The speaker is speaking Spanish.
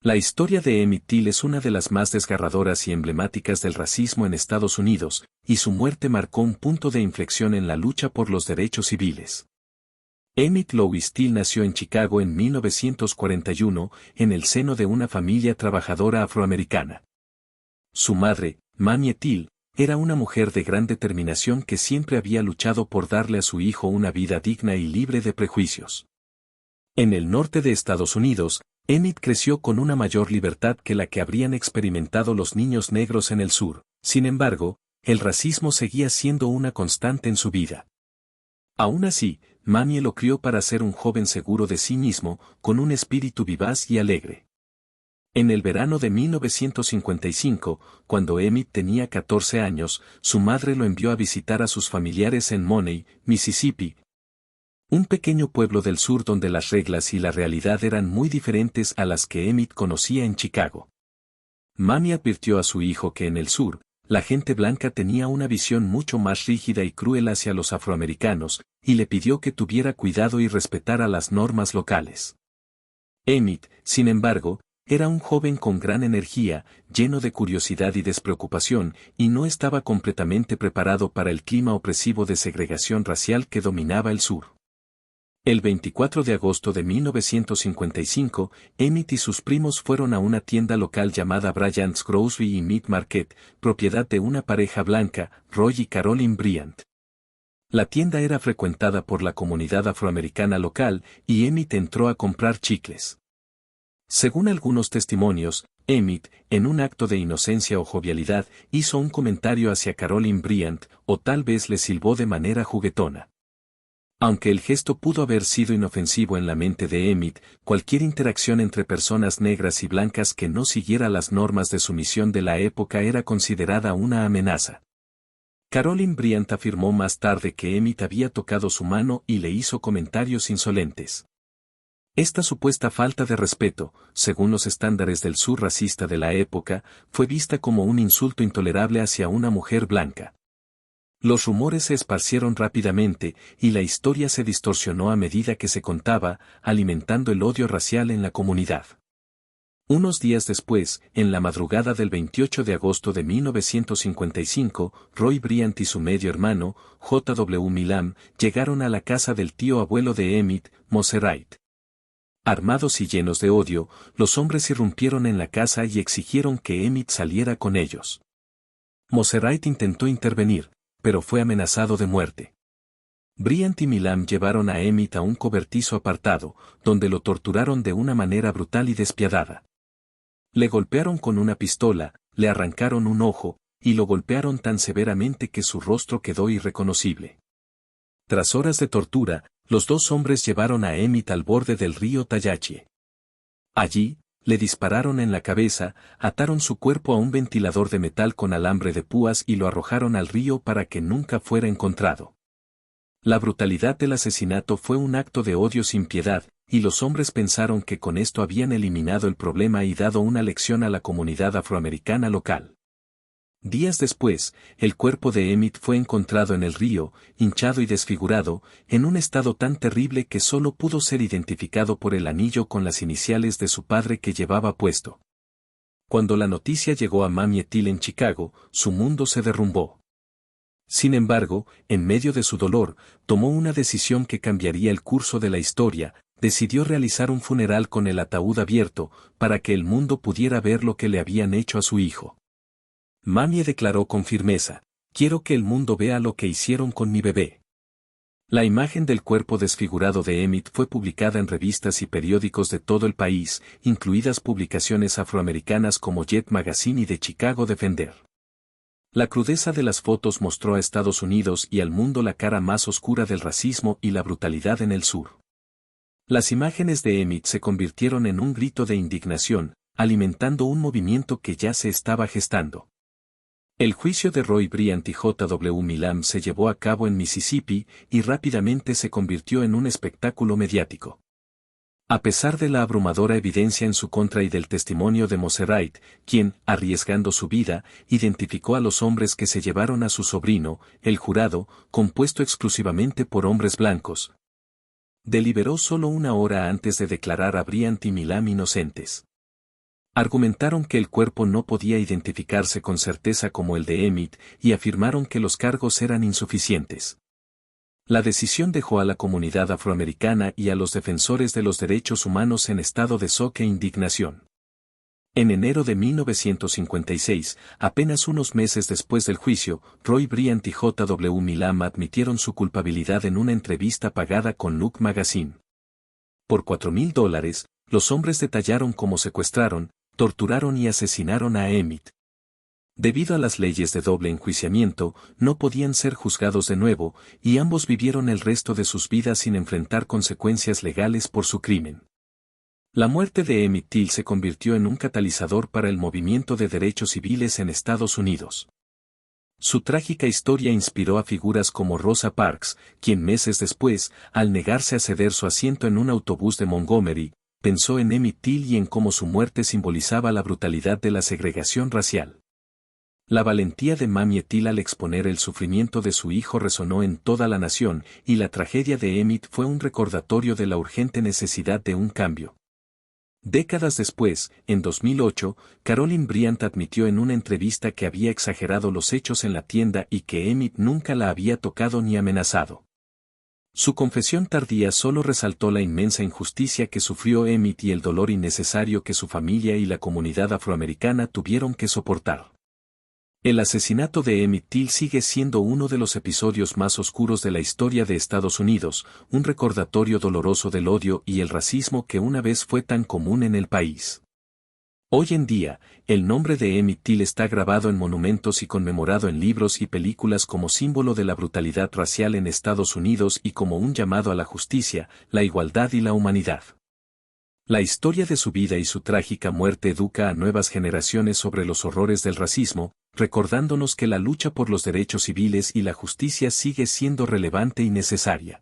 La historia de Emmett Till es una de las más desgarradoras y emblemáticas del racismo en Estados Unidos, y su muerte marcó un punto de inflexión en la lucha por los derechos civiles. Emmett Louis Till nació en Chicago en 1941, en el seno de una familia trabajadora afroamericana. Su madre, Mamie Till, era una mujer de gran determinación que siempre había luchado por darle a su hijo una vida digna y libre de prejuicios. En el norte de Estados Unidos, Emmett creció con una mayor libertad que la que habrían experimentado los niños negros en el sur. Sin embargo, el racismo seguía siendo una constante en su vida. Aún así, Mamie lo crió para ser un joven seguro de sí mismo, con un espíritu vivaz y alegre. En el verano de 1955, cuando Emmett tenía 14 años, su madre lo envió a visitar a sus familiares en Money, Mississippi, un pequeño pueblo del sur donde las reglas y la realidad eran muy diferentes a las que Emmett conocía en Chicago. Mamie advirtió a su hijo que en el sur, la gente blanca tenía una visión mucho más rígida y cruel hacia los afroamericanos, y le pidió que tuviera cuidado y respetara las normas locales. Emmett, sin embargo, era un joven con gran energía, lleno de curiosidad y despreocupación, y no estaba completamente preparado para el clima opresivo de segregación racial que dominaba el sur. El 24 de agosto de 1955, Emmett y sus primos fueron a una tienda local llamada Bryant's Grocery y Meat Market, propiedad de una pareja blanca, Roy y Caroline Bryant. La tienda era frecuentada por la comunidad afroamericana local, y Emmett entró a comprar chicles. Según algunos testimonios, Emmett, en un acto de inocencia o jovialidad, hizo un comentario hacia Caroline Bryant, o tal vez le silbó de manera juguetona. Aunque el gesto pudo haber sido inofensivo en la mente de Emmett, cualquier interacción entre personas negras y blancas que no siguiera las normas de sumisión de la época era considerada una amenaza. Caroline Bryant afirmó más tarde que Emmett había tocado su mano y le hizo comentarios insolentes. Esta supuesta falta de respeto, según los estándares del sur racista de la época, fue vista como un insulto intolerable hacia una mujer blanca. Los rumores se esparcieron rápidamente, y la historia se distorsionó a medida que se contaba, alimentando el odio racial en la comunidad. Unos días después, en la madrugada del 28 de agosto de 1955, Roy Bryant y su medio hermano, J.W. Milam, llegaron a la casa del tío abuelo de Emmett, Mose Wright. Armados y llenos de odio, los hombres irrumpieron en la casa y exigieron que Emmett saliera con ellos. Mose Wright intentó intervenir, pero fue amenazado de muerte. Bryant y Milam llevaron a Emmett a un cobertizo apartado, donde lo torturaron de una manera brutal y despiadada. Le golpearon con una pistola, le arrancaron un ojo, y lo golpearon tan severamente que su rostro quedó irreconocible. Tras horas de tortura, los dos hombres llevaron a Emmett al borde del río Tallahatchie. Allí, le dispararon en la cabeza, ataron su cuerpo a un ventilador de metal con alambre de púas y lo arrojaron al río para que nunca fuera encontrado. La brutalidad del asesinato fue un acto de odio sin piedad, y los hombres pensaron que con esto habían eliminado el problema y dado una lección a la comunidad afroamericana local. Días después, el cuerpo de Emmett fue encontrado en el río, hinchado y desfigurado, en un estado tan terrible que solo pudo ser identificado por el anillo con las iniciales de su padre que llevaba puesto. Cuando la noticia llegó a Mamie Till en Chicago, su mundo se derrumbó. Sin embargo, en medio de su dolor, tomó una decisión que cambiaría el curso de la historia. Decidió realizar un funeral con el ataúd abierto, para que el mundo pudiera ver lo que le habían hecho a su hijo. Mamie declaró con firmeza: «Quiero que el mundo vea lo que hicieron con mi bebé». La imagen del cuerpo desfigurado de Emmett fue publicada en revistas y periódicos de todo el país, incluidas publicaciones afroamericanas como Jet Magazine y The Chicago Defender. La crudeza de las fotos mostró a Estados Unidos y al mundo la cara más oscura del racismo y la brutalidad en el sur. Las imágenes de Emmett se convirtieron en un grito de indignación, alimentando un movimiento que ya se estaba gestando. El juicio de Roy Bryant y J.W. Milam se llevó a cabo en Mississippi y rápidamente se convirtió en un espectáculo mediático. A pesar de la abrumadora evidencia en su contra y del testimonio de Mose Wright, quien, arriesgando su vida, identificó a los hombres que se llevaron a su sobrino, el jurado, compuesto exclusivamente por hombres blancos, deliberó solo una hora antes de declarar a Bryant y Milam inocentes. Argumentaron que el cuerpo no podía identificarse con certeza como el de Emmett y afirmaron que los cargos eran insuficientes. La decisión dejó a la comunidad afroamericana y a los defensores de los derechos humanos en estado de shock e indignación. En enero de 1956, apenas unos meses después del juicio, Roy Bryant y J.W. Milam admitieron su culpabilidad en una entrevista pagada con Look Magazine. Por $4,000, los hombres detallaron cómo secuestraron, torturaron y asesinaron a Emmett. Debido a las leyes de doble enjuiciamiento, no podían ser juzgados de nuevo, y ambos vivieron el resto de sus vidas sin enfrentar consecuencias legales por su crimen. La muerte de Emmett Till se convirtió en un catalizador para el movimiento de derechos civiles en Estados Unidos. Su trágica historia inspiró a figuras como Rosa Parks, quien meses después, al negarse a ceder su asiento en un autobús de Montgomery, pensó en Emmett Till y en cómo su muerte simbolizaba la brutalidad de la segregación racial. La valentía de Mamie Till al exponer el sufrimiento de su hijo resonó en toda la nación, y la tragedia de Emmett fue un recordatorio de la urgente necesidad de un cambio. Décadas después, en 2008, Carolyn Bryant admitió en una entrevista que había exagerado los hechos en la tienda y que Emmett nunca la había tocado ni amenazado. Su confesión tardía solo resaltó la inmensa injusticia que sufrió Emmett y el dolor innecesario que su familia y la comunidad afroamericana tuvieron que soportar. El asesinato de Emmett Till sigue siendo uno de los episodios más oscuros de la historia de Estados Unidos, un recordatorio doloroso del odio y el racismo que una vez fue tan común en el país. Hoy en día, el nombre de Emmett Till está grabado en monumentos y conmemorado en libros y películas como símbolo de la brutalidad racial en Estados Unidos y como un llamado a la justicia, la igualdad y la humanidad. La historia de su vida y su trágica muerte educa a nuevas generaciones sobre los horrores del racismo, recordándonos que la lucha por los derechos civiles y la justicia sigue siendo relevante y necesaria.